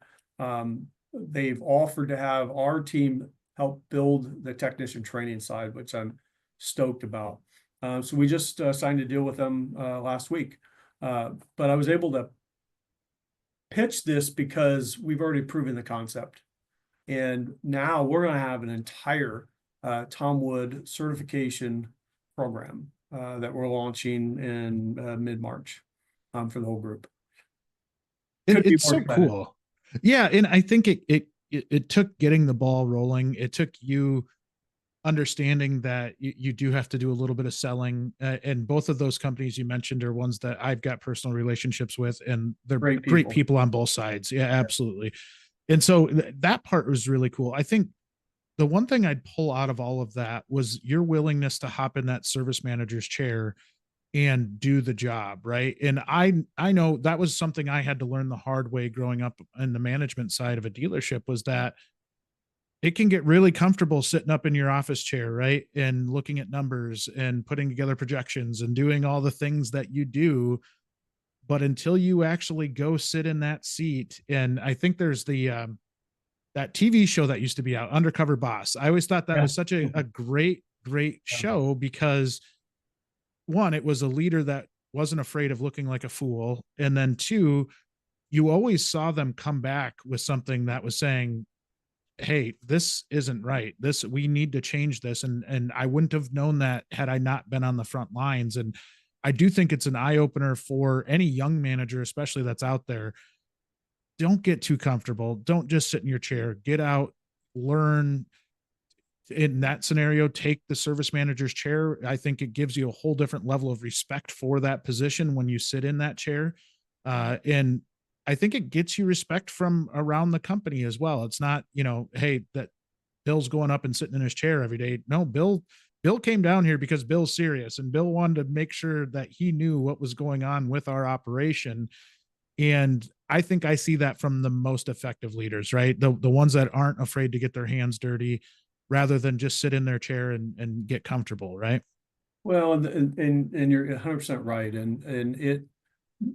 They've offered to have our team help build the technician training side, which I'm stoked about. So we just signed a deal with them last week. But I was able to pitch this because we've already proven the concept. And now we're going to have an entire Tom Wood certification program that we're launching in mid-March for the whole group. It's so cool. Yeah. And I think it took getting the ball rolling. It took you understanding that you do have to do a little bit of selling. And both of those companies you mentioned are ones that I've got personal relationships with, and they're great people on both sides. Yeah, absolutely. And so that part was really cool. I think the one thing I'd pull out of all of that was your willingness to hop in that service manager's chair and do the job, right? And I know that was something I had to learn the hard way growing up in the management side of a dealership, was that it can get really comfortable sitting up in your office chair, right? And looking at numbers and putting together projections and doing all the things that you do. But until you actually go sit in that seat, and I think there's that TV show that used to be out, Undercover Boss. I always thought that was such a great show because, one, it was a leader that wasn't afraid of looking like a fool. And then two, you always saw them come back with something that was saying, hey, this isn't right. We need to change this. And I wouldn't have known that had I not been on the front lines. And I do think it's an eye opener for any young manager, especially that's out there. Don't get too comfortable. Don't just sit in your chair. Get out, learn. In that scenario, take the service manager's chair. I think it gives you a whole different level of respect for that position when you sit in that chair. And I think it gets you respect from around the company as well. It's not, hey, that Bill's going up and sitting in his chair every day. No, Bill came down here because Bill's serious, and Bill wanted to make sure that he knew what was going on with our operation. And I think I see that from the most effective leaders, right? The ones that aren't afraid to get their hands dirty rather than just sit in their chair and get comfortable, right? Well, and you're 100% right. And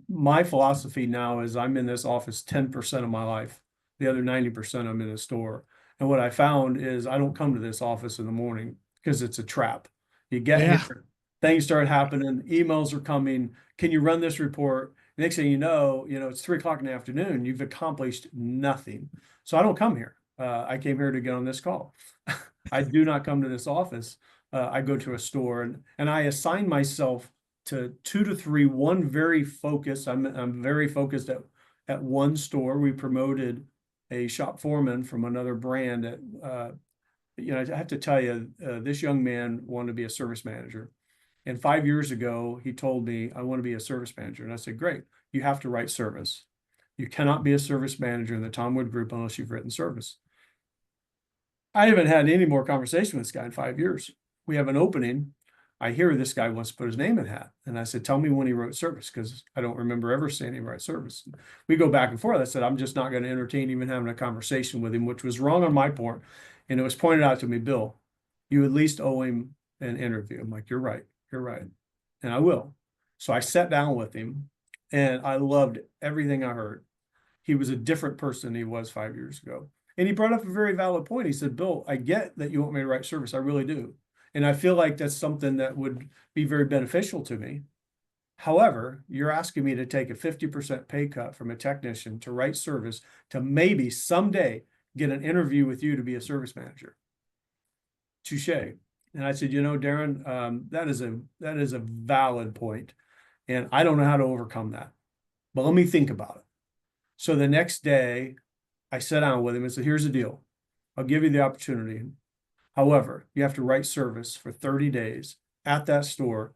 my philosophy now is I'm in this office 10% of my life. The other 90% I'm in a store. And what I found is I don't come to this office in the morning because it's a trap. You get here, things start happening, emails are coming. Can you run this report? Next thing you know, it's 3:00 in the afternoon. You've accomplished nothing. So I don't come here. I came here to get on this call. I do not come to this office. I go to a store and I assign myself to 2 to 3, one very focused. I'm very focused at one store. We promoted a shop foreman from another brand that, I have to tell you, this young man wanted to be a service manager. And 5 years ago, he told me, I want to be a service manager. And I said, great, you have to write service. You cannot be a service manager in the Tom Wood Group unless you've written service. I haven't had any more conversation with this guy in 5 years. We have an opening. I hear this guy wants to put his name in the hat. And I said, tell me when he wrote service, because I don't remember ever seeing him write service. We go back and forth. I said, I'm just not going to entertain even having a conversation with him, which was wrong on my part. And it was pointed out to me, Bill, you at least owe him an interview. I'm like, you're right. You're right. And I will. So I sat down with him and I loved everything I heard. He was a different person than he was 5 years ago. And he brought up a very valid point. He said, Bill, I get that you want me to write service. I really do. And I feel like that's something that would be very beneficial to me. However, you're asking me to take a 50% pay cut from a technician to write service to maybe someday get an interview with you to be a service manager. Touche. And I said, Darren, that is a valid point, and I don't know how to overcome that, but let me think about it. So the next day I sat down with him and said, here's the deal. I'll give you the opportunity. However, you have to write service for 30 days at that store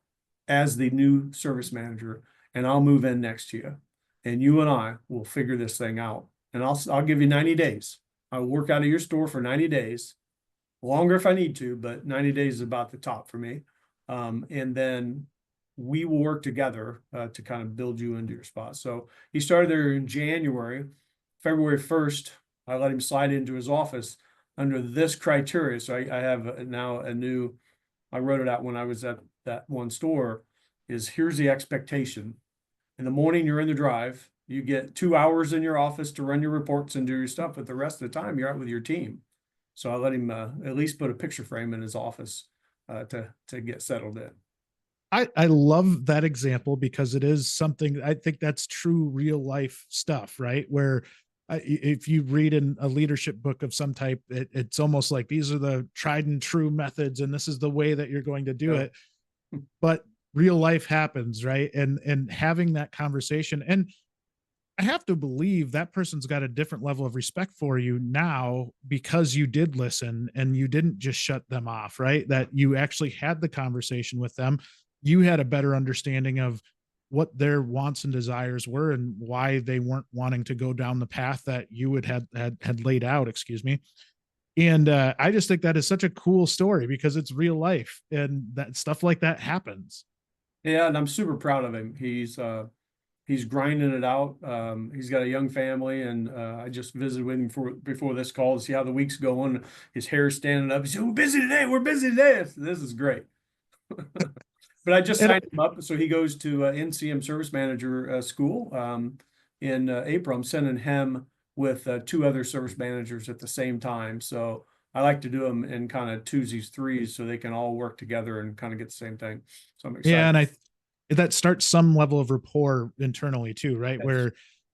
as the new service manager, and I'll move in next to you, and you and I will figure this thing out. And I'll give you 90 days. I'll work out of your store for 90 days, longer if I need to, but 90 days is about the top for me. And then we will work together to kind of build you into your spot. So he started there in January. February 1st, I let him slide into his office under this criteria. So I have now a new, I wrote it out when I was at that one store, is here's the expectation. In the morning, you're in the drive. You get 2 hours in your office to run your reports and do your stuff, but the rest of the time you're out with your team. So I let him at least put a picture frame in his office to get settled in. I love that example because it is something, I think that's true real life stuff, right? Where if you read in a leadership book of some type, it's almost like these are the tried and true methods and this is the way that you're going to do it. But real life happens, right? And having that conversation, and I have to believe that person's got a different level of respect for you now because you did listen and you didn't just shut them off, right? That you actually had the conversation with them. You had a better understanding of what their wants and desires were and why they weren't wanting to go down the path that you had laid out, excuse me. And I just think that is such a cool story because it's real life and that stuff like that happens. Yeah, and I'm super proud of him. He's grinding it out. He's got a young family, and I just visited with him before this call to see how the week's going. His hair's standing up. He said, "We're busy today. We're busy today." This is great. But I just signed him up, so he goes to NCM Service Manager school in April. I'm sending him with 2 other service managers at the same time. So I like to do them in kind of twosies, threes, so they can all work together and kind of get the same thing. So I'm excited. Yeah, and that starts some level of rapport internally too, right? Yes. Where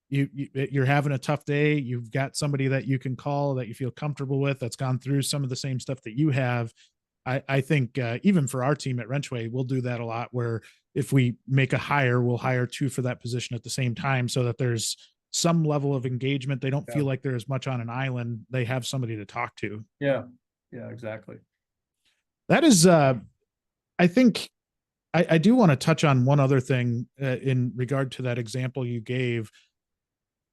you're having a tough day, you've got somebody that you can call that you feel comfortable with that's gone through some of the same stuff that you have. I think even for our team at WrenchWay, we'll do that a lot where if we make a hire, we'll hire 2 for that position at the same time so that there's some level of engagement. They don't feel like they're as much on an island. They have somebody to talk to. Yeah, exactly. That is, I think I do want to touch on one other thing in regard to that example you gave,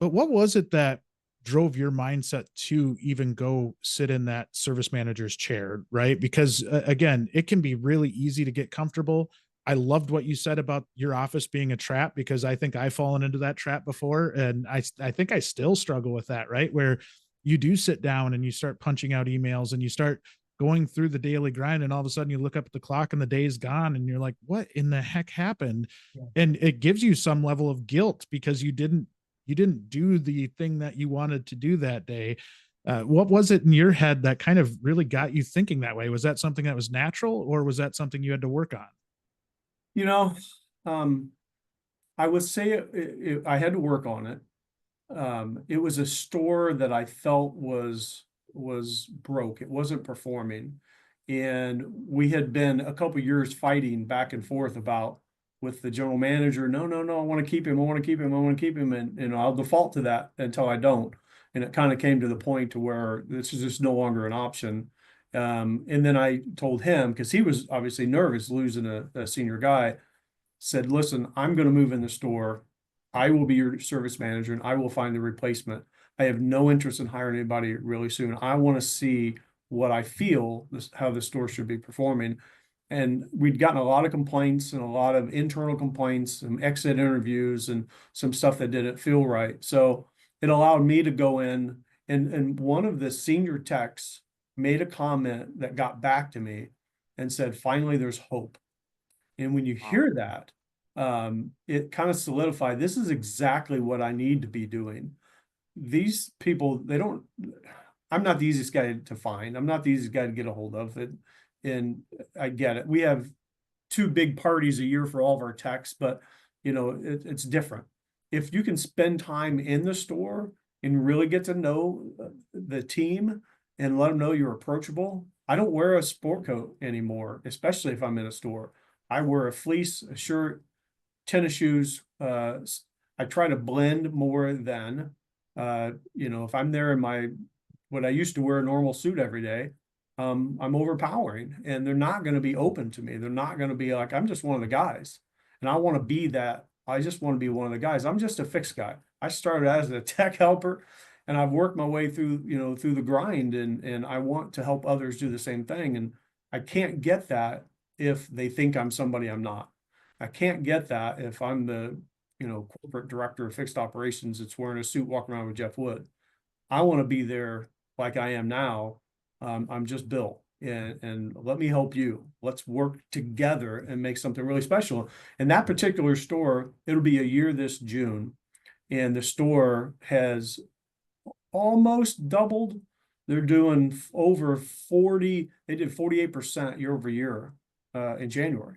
but what was it that drove your mindset to even go sit in that service manager's chair, right? Because again, it can be really easy to get comfortable. I loved what you said about your office being a trap because I think I've fallen into that trap before. And I think I still struggle with that, right? Where you do sit down and you start punching out emails and you start going through the daily grind and all of a sudden you look up at the clock and the day's gone and you're like, what in the heck happened? Yeah. And it gives you some level of guilt because you didn't do the thing that you wanted to do that day. What was it in your head that kind of really got you thinking that way? Was that something that was natural or was that something you had to work on? I would say I had to work on it. It was a store that I felt was broke. It wasn't performing. And we had been a couple of years fighting back and forth with the general manager. No, I want to keep him. I want to keep him. I want to keep him. And I'll default to that until I don't. And it kind of came to the point to where this is just no longer an option. And then I told him, because he was obviously nervous losing a senior guy, said, listen, I'm going to move in the store. I will be your service manager and I will find the replacement. I have no interest in hiring anybody really soon. I want to see what I feel, how the store should be performing. And we'd gotten a lot of complaints and a lot of internal complaints, some exit interviews and some stuff that didn't feel right. So it allowed me to go in and one of the senior techs made a comment that got back to me and said, finally, there's hope. And when you hear that, it kind of solidified, this is exactly what I need to be doing. These people, I'm not the easiest guy to find. I'm not the easiest guy to get a hold of. and I get it. We have 2 big parties a year for all of our techs, but you know, it's different. If you can spend time in the store and really get to know the team and let them know you're approachable. I don't wear a sport coat anymore, especially if I'm in a store. I wear a fleece, a shirt, tennis shoes. I try to blend more than, you know, if I'm there in my, what I used to wear a normal suit every day, I'm overpowering and they're not going to be open to me. They're not going to be like, I'm just one of the guys. And I want to be that. I just want to be one of the guys. I'm just a fixed guy. I started as a tech helper and I've worked my way through, you know, through the grind, and I want to help others do the same thing. And I can't get that if they think I'm somebody I'm not. I can't get that if I'm the, you know, corporate director of fixed operations that's wearing a suit walking around with Jeff Wood. I want to be there like I am now. I'm just Bill, and let me help you. Let's work together and make something really special. And that particular store, it'll be a year this June, and the store has almost doubled. They're doing over 40, they did 48% year over year in January.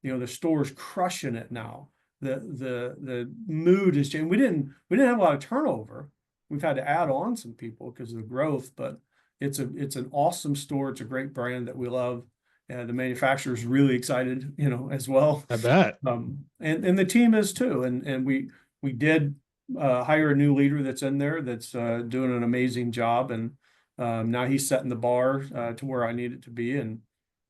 You know, the store's crushing it now. The mood has changed. We didn't have a lot of turnover. We've had to add on some people because of the growth, but it's an awesome store. It's a great brand that we love. The manufacturer is really excited, you know, as well. I bet. And the team is too. And we did hire a new leader that's in there that's doing an amazing job. And now he's setting the bar to where I need it to be. And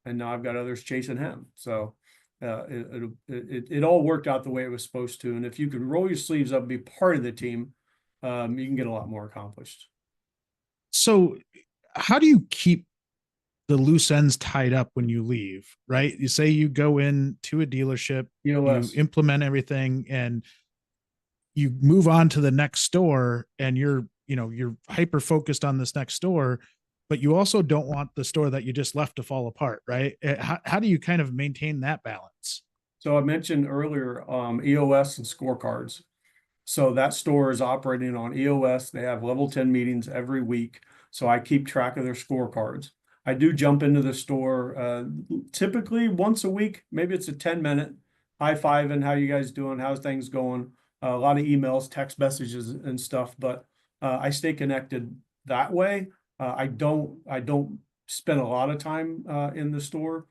now I've got others chasing him. So it all worked out the way it was supposed to. And if you can roll your sleeves up and be part of the team, you can get a lot more accomplished. So how do you keep the loose ends tied up when you leave, right? You say you go into a dealership, you implement everything, and you move on to the next store, and you're hyper focused on this next store, but you also don't want the store that you just left to fall apart, right? How do you kind of maintain that balance? So I mentioned earlier, EOS and scorecards. So that store is operating on EOS. They have level 10 meetings every week. So I keep track of their scorecards. I do jump into the store typically once a week. Maybe it's a 10-minute high five and how you guys doing? How's things going? A lot of emails, text messages and stuff, but I stay connected that way. I don't spend a lot of time in the store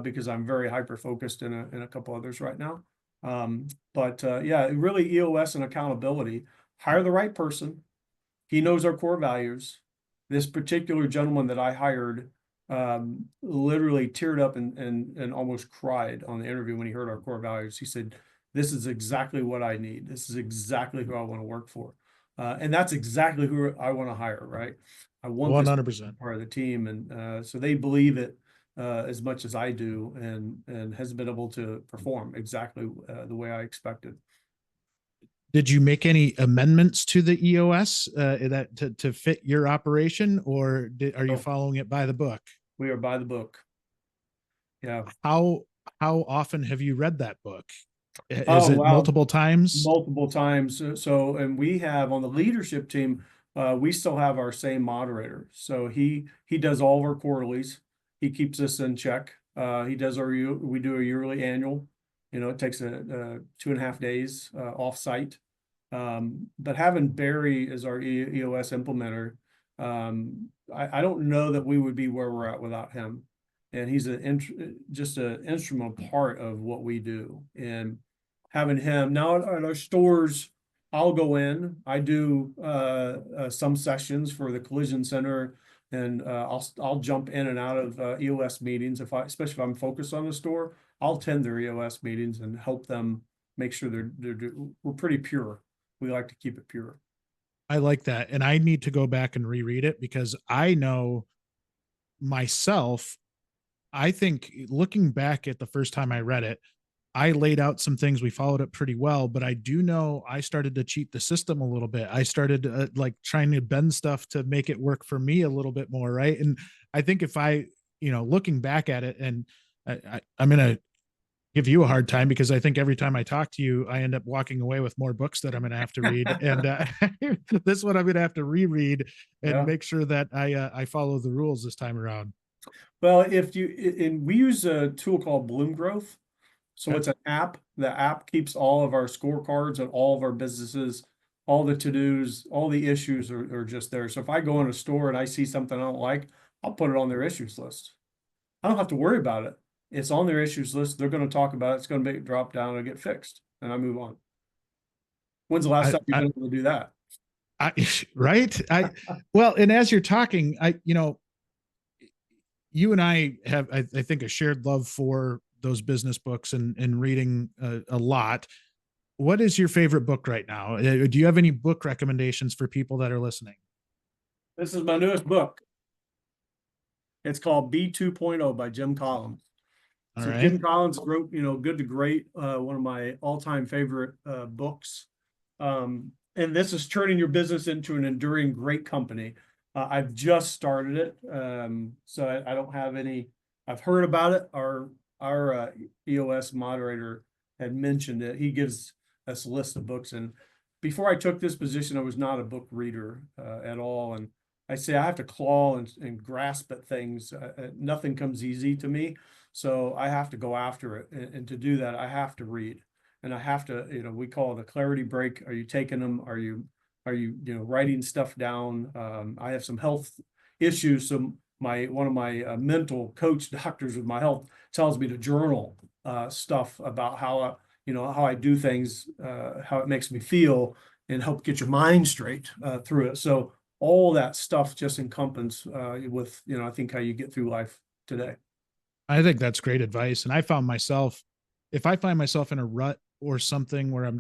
because I'm very hyper focused in a couple others right now. Yeah, really EOS and accountability. Hire the right person. He knows our core values. This particular gentleman that I hired literally teared up and almost cried on the interview when he heard our core values. He said, "This is exactly what I need. This is exactly who I want to work for." And that's exactly who I want to hire, right? I want 100% part of the team. And so they believe it as much as I do, and has been able to perform exactly the way I expected. Did you make any amendments to the EOS that to fit your operation, or are you following it by the book? We are by the book. Yeah. How often have you read that book? Is it multiple times? Multiple times. So, and we have on the leadership team, we still have our same moderator. So he does all of our quarterlies. He keeps us in check. He does we do a yearly annual. You know, it takes 2.5 days off site. But having Barry as our EOS implementer, I don't know that we would be where we're at without him. And he's just an instrumental part of what we do. And having him now at our stores, I'll go in. I do some sessions for the collision center, and I'll jump in and out of EOS meetings especially if I'm focused on the store. I'll attend their EOS meetings and help them make sure we're pretty pure. We like to keep it pure. I like that, and I need to go back and reread it because I know myself. I think looking back at the first time I read it, I laid out some things. We followed it pretty well, but I do know I started to cheat the system a little bit. I started like trying to bend stuff to make it work for me a little bit more. Right. And I think if looking back at it, and I'm going to give you a hard time because I think every time I talk to you, I end up walking away with more books that I'm going to have to read. And this one I'm going to have to reread and make sure that I follow the rules this time around. Well, and we use a tool called Bloom Growth. So Okay. it's an app. The app keeps all of our scorecards and all of our businesses, all the to-dos, all the issues are just there. So if I go in a store and I see something I don't like, I'll put it on their issues list. I don't have to worry about it. It's on their issues list. They're going to talk about it. It's going to make it drop down and get fixed. And I move on. When's the last time you've been able to do that? Right. Well, and as you're talking, you and I have, I think, a shared love for those business books and reading a lot. What is your favorite book right now? Do you have any book recommendations for people that are listening? This is my newest book. It's called B 2.0 by Jim Collins. All So right. Jim Collins wrote, Good to Great, one of my all-time favorite books. And this is turning your business into an enduring great company. I've just started it, so I don't have any. I've heard about it. Our EOS moderator had mentioned it. He gives us a list of books, and before I took this position, I was not a book reader at all. And I say I have to claw and grasp at things. Nothing comes easy to me, so I have to go after it. And to do that, I have to read, and I have to. We call it a clarity break. Are you taking them? Are you writing stuff down? I have some health issues. So one of my mental coach doctors with my health tells me to journal stuff about how I do things, how it makes me feel, and help get your mind straight through it. So all that stuff just encompasses with I think how you get through life today. I think that's great advice. And I found myself, if I find myself in a rut or something where I'm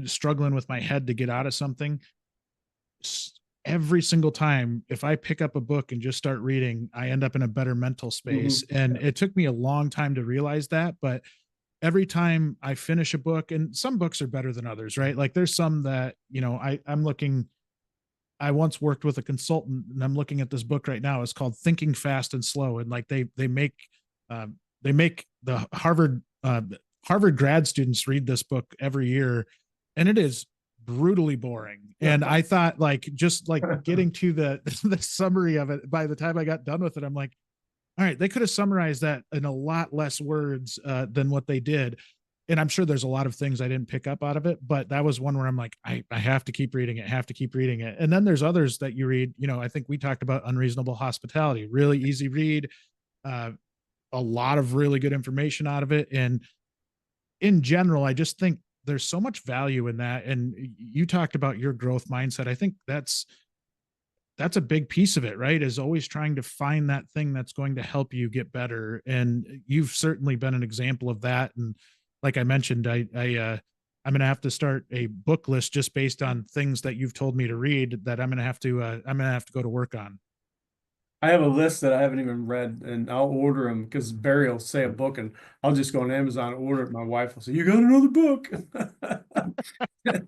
struggling with my head to get out of something, every single time, if I pick up a book and just start reading, I end up in a better mental space. And it took me a long time to realize that, but every time I finish a book, and some books are better than others, right? Like there's some that, I once worked with a consultant, and I'm looking at this book right now. It's called Thinking Fast and Slow. And like they make the Harvard grad students read this book every year, and it is brutally boring. And I thought just getting to the summary of it, by the time I got done with it, I'm like, all right, they could have summarized that in a lot less words than what they did. And I'm sure there's a lot of things I didn't pick up out of it, but that was one where I'm like, I have to keep reading it, And then there's others that you read, I think we talked about Unreasonable Hospitality, really easy read, a lot of really good information out of it. And in general, I just think there's so much value in that. And you talked about your growth mindset. I think that's a big piece of it, right? Is always trying to find that thing that's going to help you get better. And you've certainly been an example of that. And like I mentioned, I'm going to have to start a book list just based on things that you've told me to read that I'm going to have to go to work on. I have a list that I haven't even read, and I'll order them because Barry will say a book, and I'll just go on Amazon and order it. My wife will say, "You got another book?"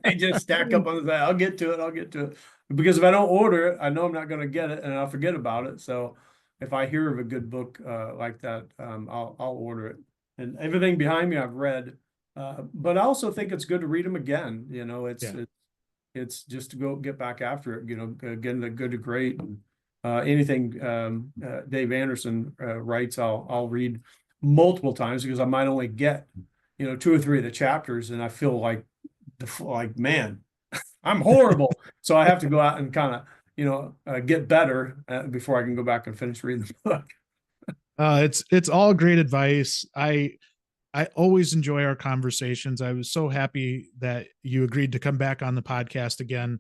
They just stack up on the side. I'll get to it. Because if I don't order it, I know I'm not going to get it, and I'll forget about it. So if I hear of a good book like that, I'll order it. And everything behind me I've read, but I also think it's good to read them again. It's just to go get back after it. Again, the good to great. Anything Dave Anderson writes, I'll read multiple times because I might only get 2 or 3 of the chapters, and I feel like man, I'm horrible. So I have to go out and kind of get better before I can go back and finish reading the book. It's all great advice. I always enjoy our conversations. I was so happy that you agreed to come back on the podcast again.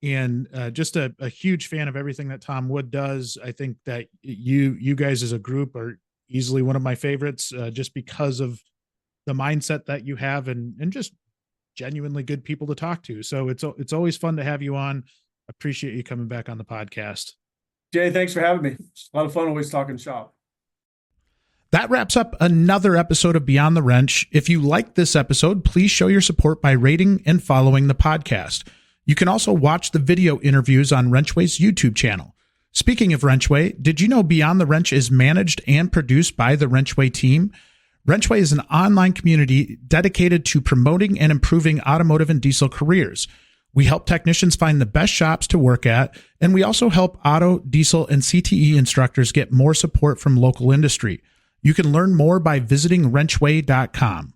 And just a huge fan of everything that Tom Wood does. I think that you guys as a group are easily one of my favorites, just because of the mindset that you have and just genuinely good people to talk to. So it's always fun to have you on. Appreciate you coming back on the podcast. Jay, thanks for having me. It's a lot of fun always talking shop. That wraps up another episode of Beyond the Wrench. If you liked this episode, please show your support by rating and following the podcast. You can also watch the video interviews on WrenchWay's YouTube channel. Speaking of WrenchWay, did you know Beyond the Wrench is managed and produced by the WrenchWay team? WrenchWay is an online community dedicated to promoting and improving automotive and diesel careers. We help technicians find the best shops to work at, and we also help auto, diesel, and CTE instructors get more support from local industry. You can learn more by visiting wrenchway.com.